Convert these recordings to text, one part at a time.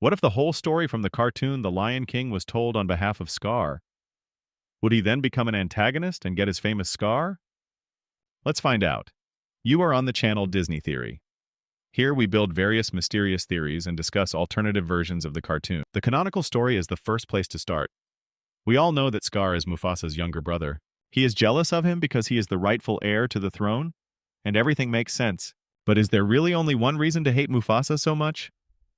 What if the whole story from the cartoon The Lion King was told on behalf of Scar? Would he then become an antagonist and get his famous scar? Let's find out. You are on the channel Disney Theory. Here we build various mysterious theories and discuss alternative versions of the cartoon. The canonical story is the first place to start. We all know that Scar is Mufasa's younger brother. He is jealous of him because he is the rightful heir to the throne, and everything makes sense. But is there really only one reason to hate Mufasa so much?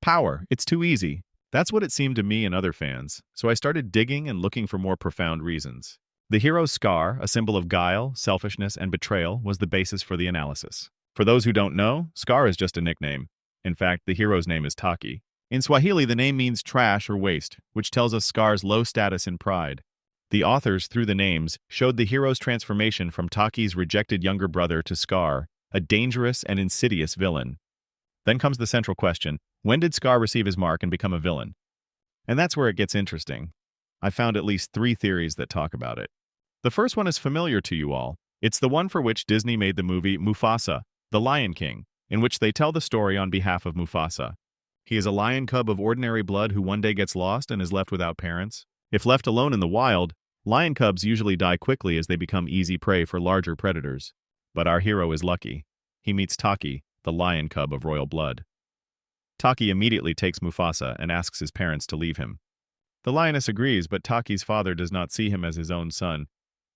Power. It's too easy. That's what it seemed to me and other fans, so I started digging and looking for more profound reasons. The hero's scar, a symbol of guile, selfishness, and betrayal, was the basis for the analysis. For those who don't know, Scar is just a nickname. In fact, the hero's name is Taki. In Swahili, the name means trash or waste, which tells us Scar's low status and pride. The authors, through the names, showed the hero's transformation from Taki's rejected younger brother to Scar, a dangerous and insidious villain. Then comes the central question: when did Scar receive his mark and become a villain? And that's where it gets interesting. I found at least 3 theories that talk about it. The first one is familiar to you all. It's the one for which Disney made the movie Mufasa, The Lion King, in which they tell the story on behalf of Mufasa. He is a lion cub of ordinary blood who one day gets lost and is left without parents. If left alone in the wild, lion cubs usually die quickly as they become easy prey for larger predators. But our hero is lucky. He meets Taki, the lion cub of royal blood. Taki immediately takes Mufasa and asks his parents to leave him. The lioness agrees, but Taki's father does not see him as his own son,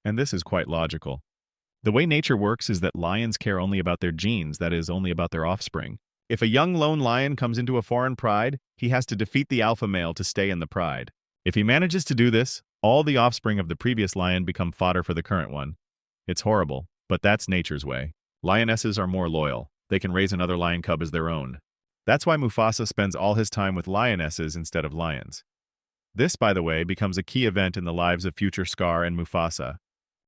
and this is quite logical. The way nature works is that lions care only about their genes, that is, only about their offspring. If a young lone lion comes into a foreign pride, he has to defeat the alpha male to stay in the pride. If he manages to do this, all the offspring of the previous lion become fodder for the current one. It's horrible, but that's nature's way. Lionesses are more loyal. They can raise another lion cub as their own. That's why Mufasa spends all his time with lionesses instead of lions. This, by the way, becomes a key event in the lives of future Scar and Mufasa.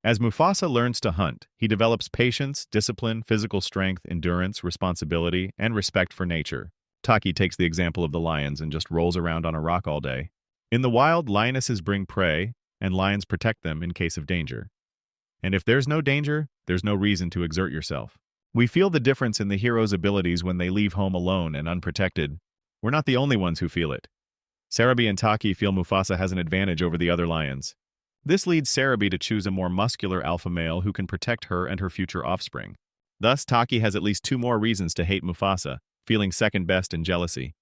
As Mufasa learns to hunt, he develops patience, discipline, physical strength, endurance, responsibility, and respect for nature. Taki takes the example of the lions and just rolls around on a rock all day. In the wild, lionesses bring prey, and lions protect them in case of danger. And if there's no danger, there's no reason to exert yourself. We feel the difference in the hero's abilities when they leave home alone and unprotected. We're not the only ones who feel it. Sarabi and Taki feel Mufasa has an advantage over the other lions. This leads Sarabi to choose a more muscular alpha male who can protect her and her future offspring. Thus, Taki has at least 2 more reasons to hate Mufasa, feeling second best and jealousy.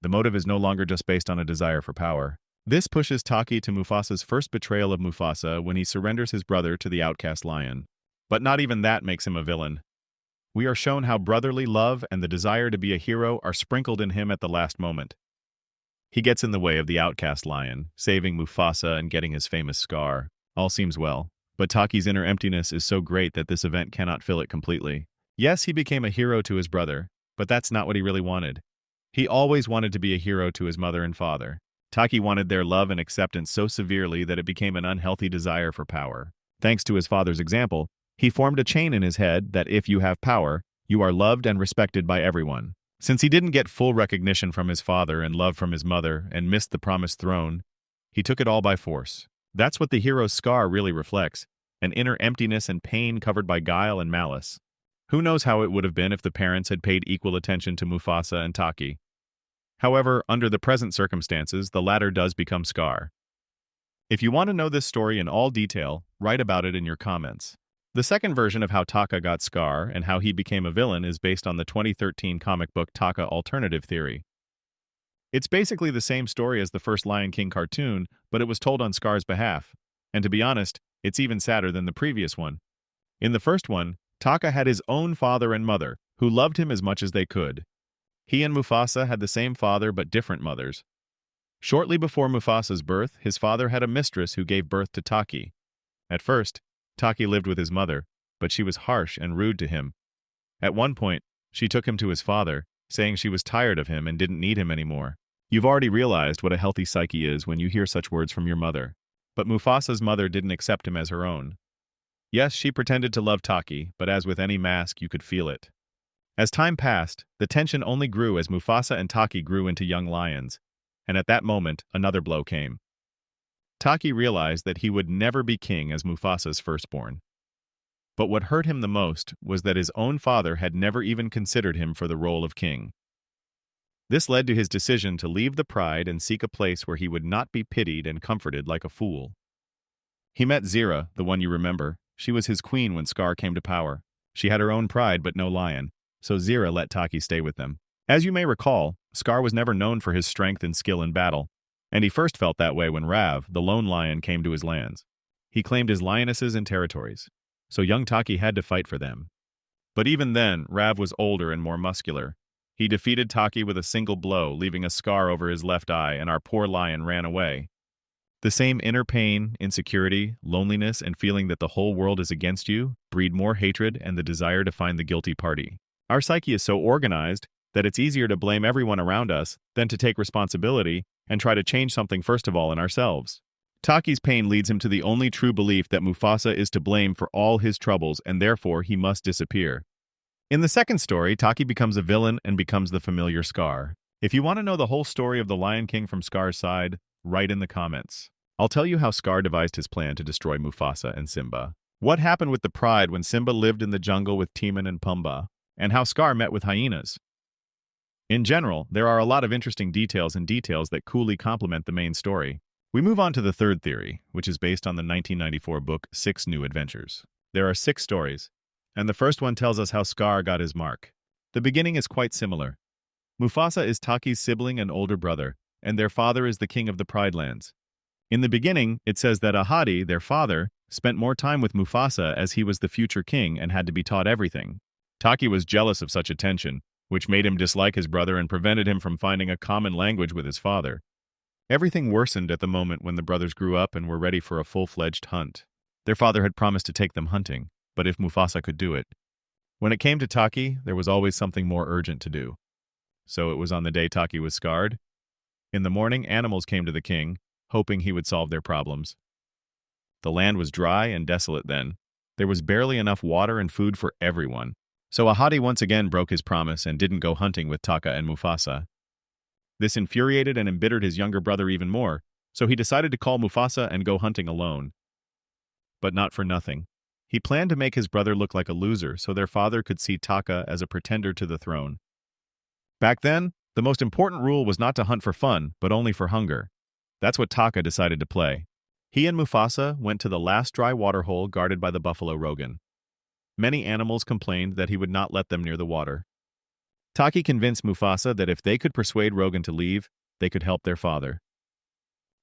The motive is no longer just based on a desire for power. This pushes Taki to Mufasa's first betrayal of Mufasa when he surrenders his brother to the outcast lion. But not even that makes him a villain. We are shown how brotherly love and the desire to be a hero are sprinkled in him at the last moment. He gets in the way of the outcast lion, saving Mufasa and getting his famous scar. All seems well, but Taki's inner emptiness is so great that this event cannot fill it completely. Yes, he became a hero to his brother, but that's not what he really wanted. He always wanted to be a hero to his mother and father. Taki wanted their love and acceptance so severely that it became an unhealthy desire for power. Thanks to his father's example, he formed a chain in his head that if you have power, you are loved and respected by everyone. Since he didn't get full recognition from his father and love from his mother and missed the promised throne, he took it all by force. That's what the hero's scar really reflects, an inner emptiness and pain covered by guile and malice. Who knows how it would have been if the parents had paid equal attention to Mufasa and Taki. However, under the present circumstances, the latter does become Scar. If you want to know this story in all detail, write about it in your comments. The second version of how Taka got Scar and how he became a villain is based on the 2013 comic book Taka Alternative Theory. It's basically the same story as the first Lion King cartoon, but it was told on Scar's behalf. And to be honest, it's even sadder than the previous one. In the first one, Taka had his own father and mother, who loved him as much as they could. He and Mufasa had the same father but different mothers. Shortly before Mufasa's birth, his father had a mistress who gave birth to Taki. At first, Taki lived with his mother, but she was harsh and rude to him. At one point, she took him to his father, saying she was tired of him and didn't need him anymore. You've already realized what a healthy psyche is when you hear such words from your mother. But Mufasa's mother didn't accept him as her own. Yes, she pretended to love Taki, but as with any mask, you could feel it. As time passed, the tension only grew as Mufasa and Taki grew into young lions, and at that moment, another blow came. Taki realized that he would never be king as Mufasa's firstborn. But what hurt him the most was that his own father had never even considered him for the role of king. This led to his decision to leave the pride and seek a place where he would not be pitied and comforted like a fool. He met Zira, the one you remember. She was his queen when Scar came to power. She had her own pride but no lion, so Zira let Taki stay with them. As you may recall, Scar was never known for his strength and skill in battle, and he first felt that way when Rav, the lone lion, came to his lands. He claimed his lionesses and territories, so young Taki had to fight for them. But even then, Rav was older and more muscular. He defeated Taki with a single blow, leaving a scar over his left eye, and our poor lion ran away. The same inner pain, insecurity, loneliness, and feeling that the whole world is against you breed more hatred and the desire to find the guilty party. Our psyche is so organized that it's easier to blame everyone around us than to take responsibility and try to change something first of all in ourselves. Taki's pain leads him to the only true belief that Mufasa is to blame for all his troubles and therefore he must disappear. In the second story, Taki becomes a villain and becomes the familiar Scar. If you want to know the whole story of the Lion King from Scar's side, write in the comments. I'll tell you how Scar devised his plan to destroy Mufasa and Simba, what happened with the pride when Simba lived in the jungle with Timon and Pumbaa, and how Scar met with hyenas. In general, there are a lot of interesting details that coolly complement the main story. We move on to the third theory, which is based on the 1994 book 6 New Adventures. There are 6 stories, and the first one tells us how Scar got his mark. The beginning is quite similar. Mufasa is Taki's sibling and older brother, and their father is the king of the Pride Lands. In the beginning, it says that Ahadi, their father, spent more time with Mufasa as he was the future king and had to be taught everything. Taki was jealous of such attention, which made him dislike his brother and prevented him from finding a common language with his father. Everything worsened at the moment when the brothers grew up and were ready for a full-fledged hunt. Their father had promised to take them hunting, but if Mufasa could do it. When it came to Taki, there was always something more urgent to do. So it was on the day Taki was scarred. In the morning, animals came to the king, hoping he would solve their problems. The land was dry and desolate then. There was barely enough water and food for everyone. So Ahadi once again broke his promise and didn't go hunting with Taka and Mufasa. This infuriated and embittered his younger brother even more, so he decided to call Mufasa and go hunting alone. But not for nothing. He planned to make his brother look like a loser so their father could see Taka as a pretender to the throne. Back then, the most important rule was not to hunt for fun, but only for hunger. That's what Taka decided to play. He and Mufasa went to the last dry water hole guarded by the buffalo Rogan. Many animals complained that he would not let them near the water. Taki convinced Mufasa that if they could persuade Rogan to leave, they could help their father.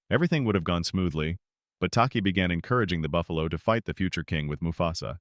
Everything would have gone smoothly, but Taki began encouraging the buffalo to fight the future king with Mufasa.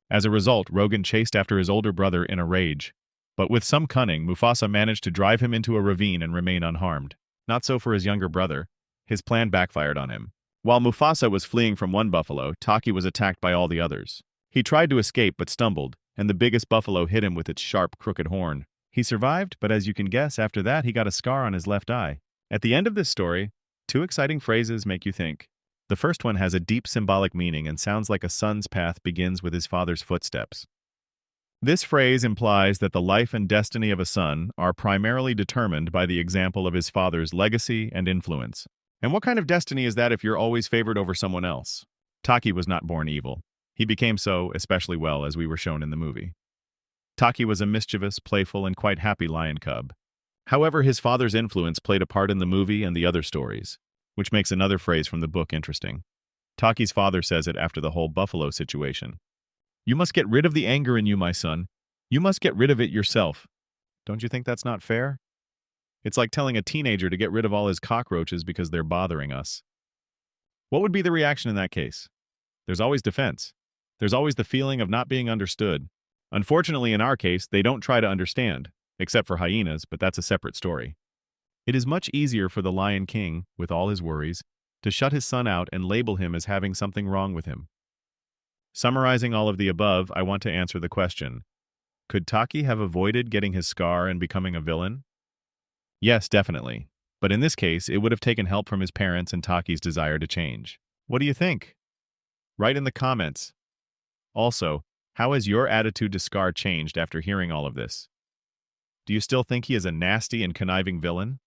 As a result, Rogan chased after his older brother in a rage. But with some cunning, Mufasa managed to drive him into a ravine and remain unharmed. Not so for his younger brother. His plan backfired on him. While Mufasa was fleeing from one buffalo, Taki was attacked by all the others. He tried to escape but stumbled, and the biggest buffalo hit him with its sharp, crooked horn. He survived, but as you can guess, after that he got a scar on his left eye. At the end of this story, 2 exciting phrases make you think. The first one has a deep symbolic meaning and sounds like a son's path begins with his father's footsteps. This phrase implies that the life and destiny of a son are primarily determined by the example of his father's legacy and influence. And what kind of destiny is that if you're always favored over someone else? Taki was not born evil. He became so, especially well, as we were shown in the movie. Taki was a mischievous, playful, and quite happy lion cub. However, his father's influence played a part in the movie and the other stories, which makes another phrase from the book interesting. Taki's father says it after the whole buffalo situation. "You must get rid of the anger in you, my son. You must get rid of it yourself." Don't you think that's not fair? It's like telling a teenager to get rid of all his cockroaches because they're bothering us. What would be the reaction in that case? There's always defense. There's always the feeling of not being understood. Unfortunately, in our case, they don't try to understand, except for hyenas, but that's a separate story. It is much easier for the Lion King, with all his worries, to shut his son out and label him as having something wrong with him. Summarizing all of the above, I want to answer the question, could Taki have avoided getting his scar and becoming a villain? Yes, definitely. But in this case, it would have taken help from his parents and Taki's desire to change. What do you think? Write in the comments. Also, how has your attitude to Scar changed after hearing all of this? Do you still think he is a nasty and conniving villain?